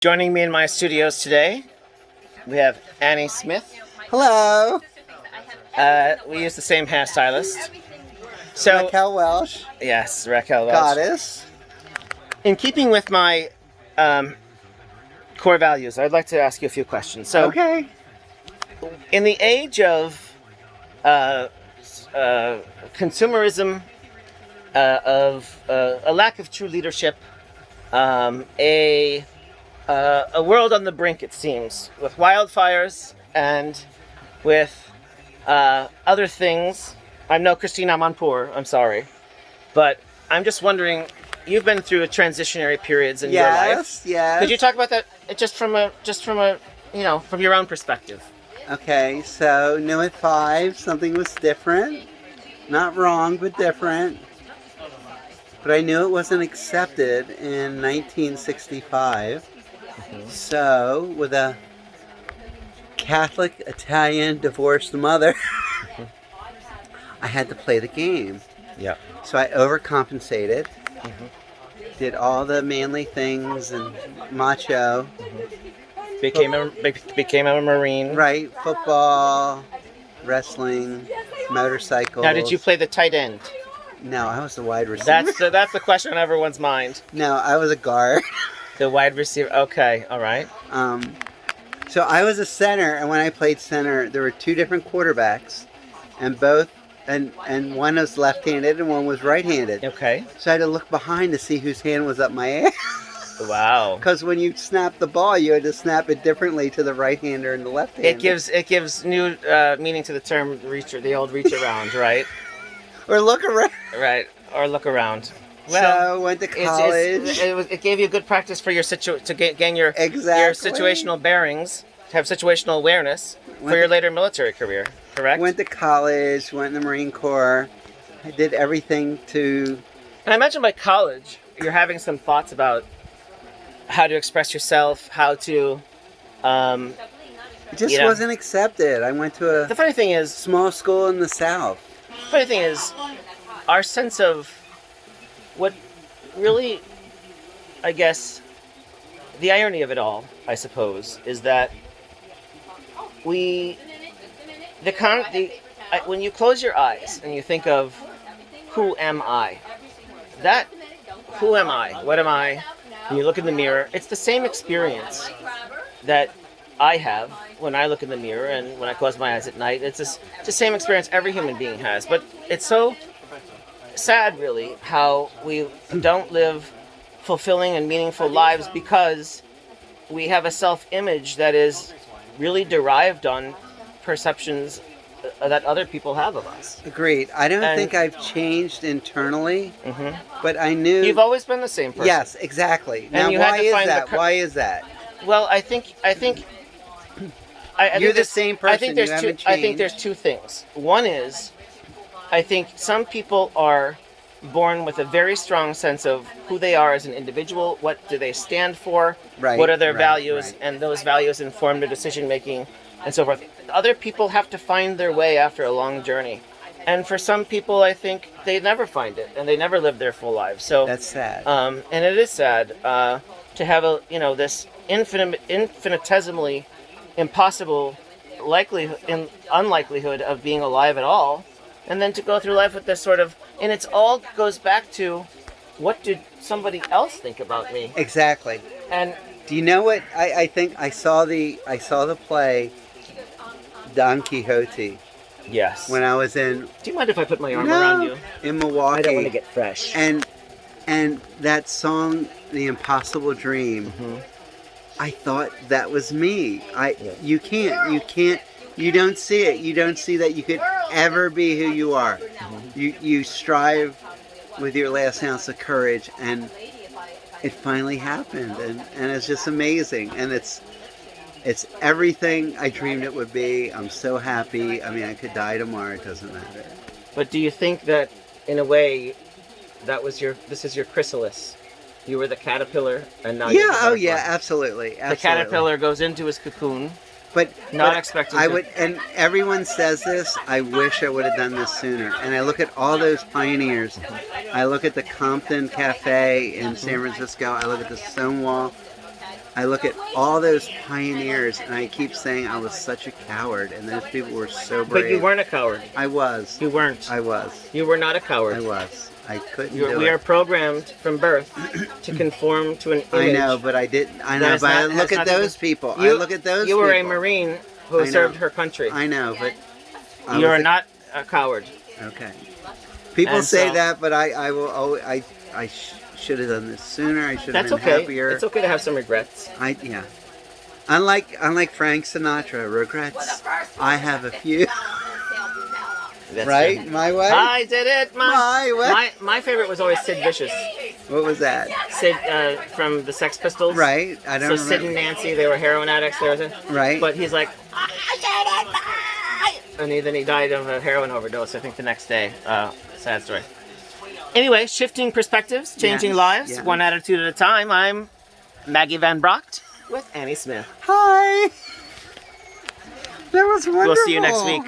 Joining me in my studios today, we have Annie Smith. Hello, We use the same hairstylist. So, Raquel Welsh, yes, Raquel Welch. goddess. In keeping with my core values, I'd like to ask you a few questions. So, Okay. in the age of consumerism, of a lack of true leadership, a world on the brink, it seems, with wildfires and with other things. I'm no Christine Amanpour, I'm sorry. But I'm just wondering, you've been through transitionary periods in your life. Yes, yes. Could you talk about that just from a from your own perspective? Okay, so New at 5, something was different. Not wrong, but different. But I knew it wasn't accepted in 1965. So, with a Catholic Italian divorced mother, I had to play the game. Yeah. So I overcompensated, did all the manly things and macho, Became a Marine. right? Football, wrestling, motorcycles. Now, did you play the tight end? No, I was the wide receiver. That's the question on everyone's mind. No, I was a guard. The wide receiver. Okay, all right. So I was a center, and when I played center, there were two different quarterbacks, and one was left-handed and one was right-handed. Okay. So I had to look behind to see whose hand was up my ass. Wow. Because when you snap the ball, you had to snap it differently to the right-hander and the left-hander. It gives new meaning to the term the old reach around, right? Or look around. Right. Or look around. So went to college. It gave you good practice for to gain your Exactly. situational bearings, to have situational awareness for your later military career. Correct. Went to college. Went in the Marine Corps. I did everything to. And I imagine by college, you're having some thoughts about how to express yourself, how to. It just wasn't accepted. I went to The a funny thing is, small school in the South. our sense of what really, I guess, the irony of it all, I suppose, is that when you close your eyes and you think of who am I, who am I, what am I, and you look in the mirror, it's the same experience that I have when I look in the mirror and when I close my eyes at night. It's the same experience every human being has. But it's so sad, really, how we don't live fulfilling and meaningful lives because we have a self-image that is really derived on perceptions that other people have of us. Agreed. I don't think I've changed internally, Mhm. but I knew. You've always been the same person. Yes, exactly. Now, you had why to is find that? Why is that? Well, I think You're the same person. I think there's you two. haven't I think changed. there's two things. One is, I think some people are born with a very strong sense of who they are as an individual. What do they stand for? Right, What are their right, values? right. And those values inform their decision making, and so forth. Other people have to find their way after a long journey, and for some people, I think they never find it, and they never live their full lives. So That's sad. and it is sad to have this infinitesimally impossible unlikelihood of being alive at all, and then to go through life with this sort of, and it's all goes back to, what did somebody else think about me? Exactly. And Do you know what I think? I saw the play Don Quixote yes. when I was in Do you mind if I put my arm around you? in Milwaukee. I don't want to get fresh. And that song, The Impossible Dream, I thought that was me. You don't see it. You don't see that you could ever be who you are. You strive with your last ounce of courage, and it finally happened, and it's just amazing. And it's everything I dreamed it would be. I'm so happy. I mean, I could die tomorrow. It doesn't matter. But do you think that, in a way, this is your chrysalis? You were the caterpillar, and now you're the Oh butterfly. yeah, absolutely. The caterpillar goes into his cocoon, But not expecting I to. would, and everyone says this. I wish I would have done this sooner. And I look at all those pioneers. I look at the Compton Cafe in San Francisco. I look at the Stonewall. I look at all those pioneers, and I keep saying I was such a coward, and those people were so brave. But you weren't a coward. I was. You weren't. I was. You were not a coward. I was. I couldn't We are programmed from birth to conform to an image. I know, but I didn't. I know, That's but I not- look that's at not those people. I You- look at those You people. were a Marine who I know. served her country. I know, but I You was are a- not a coward. Okay. People And say so- that, but I will. I should have done this sooner. I should have That's been okay. happier. It's okay to have some regrets. Yeah. Unlike Frank Sinatra, regrets. I have a few. That's Right? true. My way. I did it. My way. My favorite was always Sid Vicious. What was that? Sid from the Sex Pistols. Right. I don't So Sid and remember. Nancy, they were heroin addicts. Right. But he's like, I did it. And then he died of a heroin overdose. I think the next day. Sad story. Anyway, shifting perspectives, changing Yes, lives, yeah. one attitude at a time. I'm Maggie Van Brocht with Annie Smith. Hi. That was wonderful. We'll see you next week.